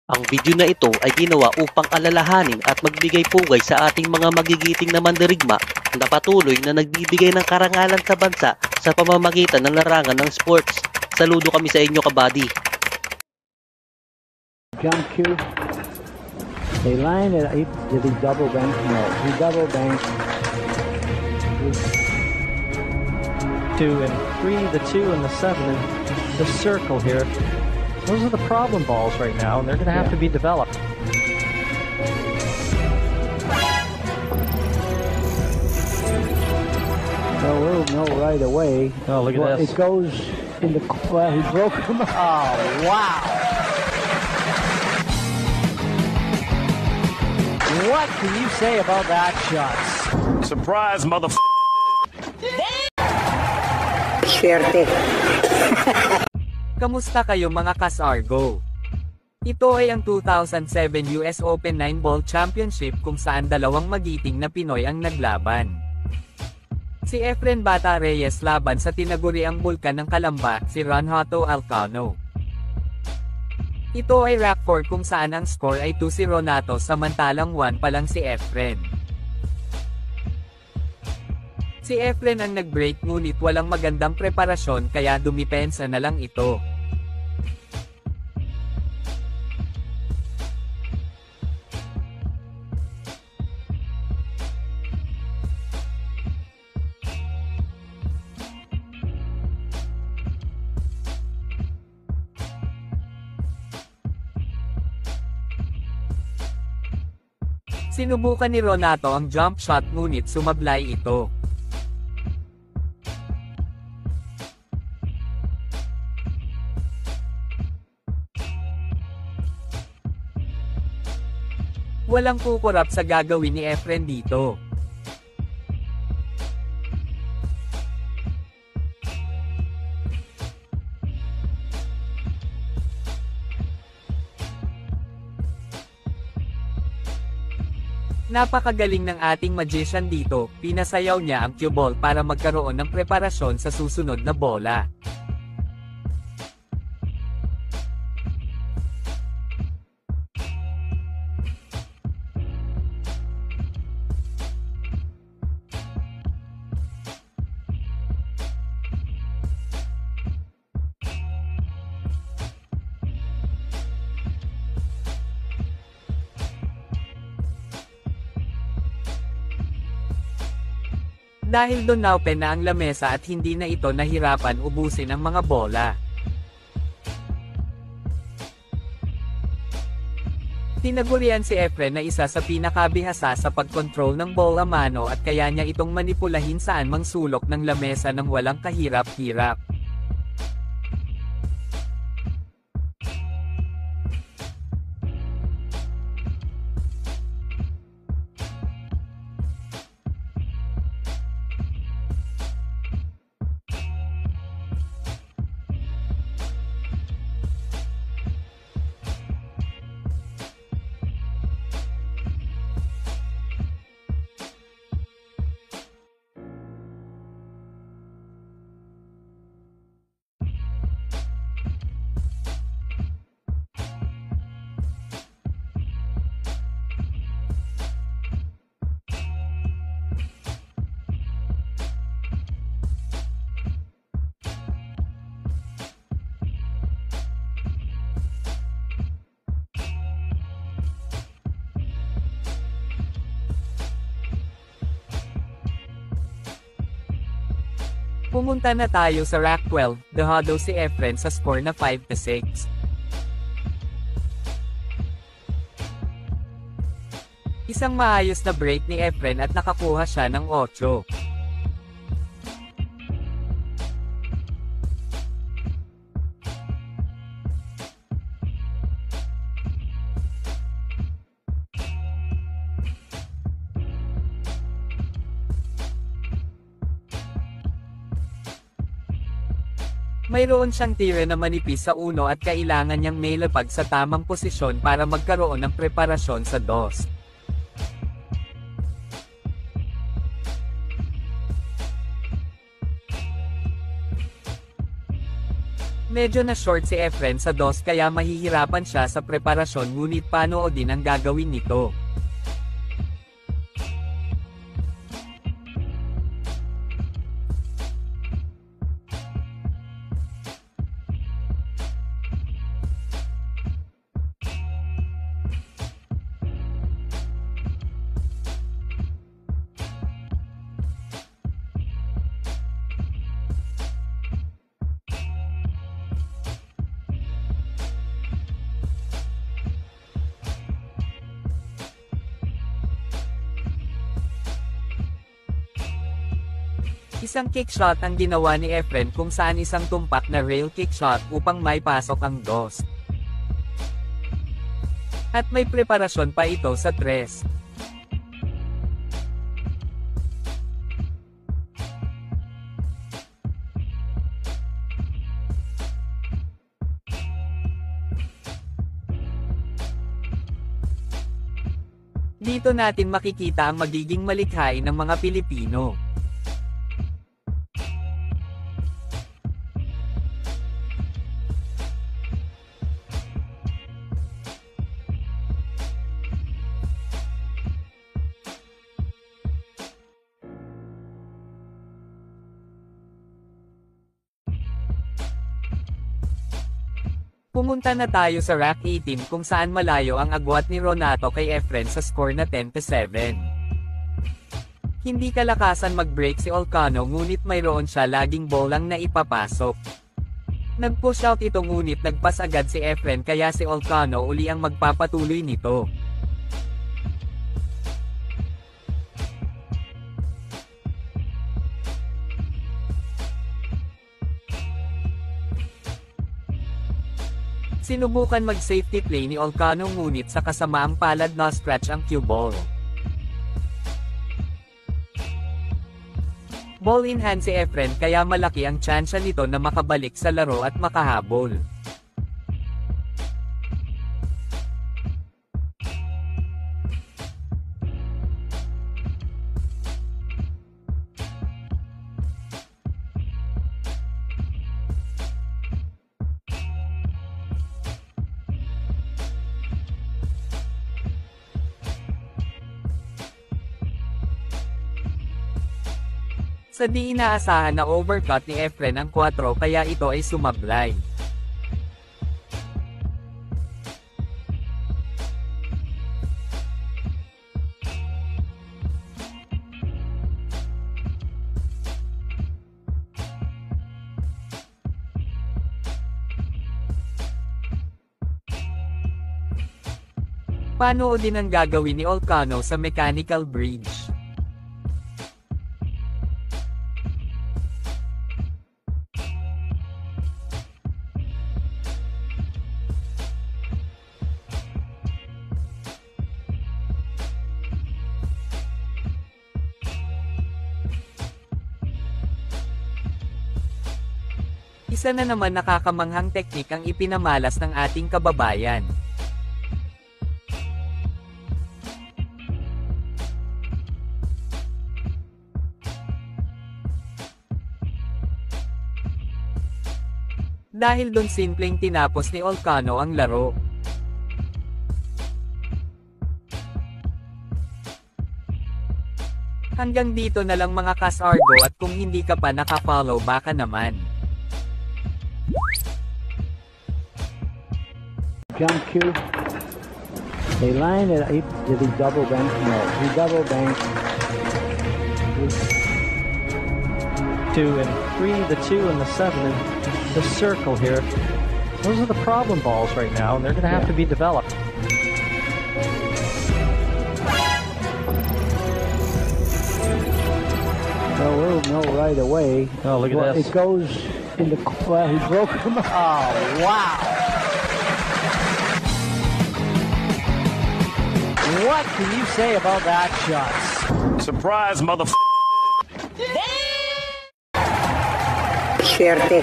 Ang video na ito ay ginawa upang alalahanin at magbigay pugay sa ating mga magigiting na mandirigma na patuloy na nagbibigay ng karangalan sa bansa sa pamamagitan ng larangan ng sports. Saludo kami sa inyo, kabady. Jump cue. They line it. Did he double bank? No, he double banked. 2 and 3, the 2 and the 7, and the circle here. Those are the problem balls right now, and they're going to have to be developed. Well, we'll know right away. Oh, look at this. It goes in the... Well, he broke him. Oh, wow. What can you say about that shot? Surprise, mother. Swerte. Kamusta kayo mga Kas-Argo? Ito ay ang 2007 US Open 9-Ball Championship kung saan dalawang magiting na Pinoy ang naglaban. Si Efren Bata Reyes laban sa tinaguriang bulkan ng Kalamba, si Ronaldo Alcano. Ito ay rack 4 kung saan ang score ay 2 si Ronato samantalang 1 pa lang si Efren. Si Efren ang nag-break ngunit walang magandang preparasyon kaya dumipensa na lang ito. Sinubukan ni Ronato ang jump shot ngunit sumablay ito. Walang kukurap sa gagawin ni Efren dito. Napakagaling ng ating magician dito, pinasayaw niya ang cue ball para magkaroon ng preparasyon sa susunod na bola. Dahil doon na-open na ang lamesa at hindi na ito nahirapan ubusin ang mga bola. Tinagurian si Efren na isa sa pinakabihasa sa pagkontrol ng bola mano at kaya niya itong manipulahin saan mang sulok ng lamesa ng walang kahirap-hirap. Pumunta na tayo sa rack 12, dahado si Efren sa score na 5-6. Isang maayos na break ni Efren at nakakuha siya ng 8. Mayroon siyang tira na manipis sa uno at kailangan niyang mailapag sa tamang posisyon para magkaroon ng preparasyon sa dos. Medyo na short si Efren sa dos kaya mahihirapan siya sa preparasyon ngunit paano din ang gagawin nito. Isang kick shot ang ginawa ni Efren kung saan isang tumpak na rail kick shot upang may pasok ang dos. At may preparasyon pa ito sa tres. Dito natin makikita ang magiging malikhain ng mga Pilipino. Pumunta na tayo sa rack 18 kung saan malayo ang agwat ni Renato kay Efren sa score na 10-7. Hindi kalakasan mag-break si Olcano ngunit mayroon siya laging bolang na ipapasok. Nag-push out ito ngunit nagpas agad si Efren kaya si Olcano uli ang magpapatuloy nito. Sinubukan mag-safety play ni Olcano ngunit sa kasamaang palad na scratch ang cue ball. Ball in hand si Efren kaya malaki ang tsansa nito na makabalik sa laro at makahabol. Sa di inaasahan na overcut ni Efren ang 4 kaya ito ay sumablay. Paano din ang gagawin ni Olcano sa mechanical bridge? Isa na naman nakakamanghang teknik ang ipinamalas ng ating kababayan. Dahil doon simpleng tinapos ni Olcano ang laro. Hanggang dito na lang mga Kas-Argo at kung hindi ka pa naka-follow baka naman. Jump cue. They line it. Did he double bank? No, he double banked. 2 and 3, the 2 and the 7, and the circle here. Those are the problem balls right now, and they're going to have to be developed. Well, we'll know right away. Oh, look at Well, this. it goes in the. Well, he broke them. Oh, wow! What can you say about that shot? Surprise, mother. Suerte.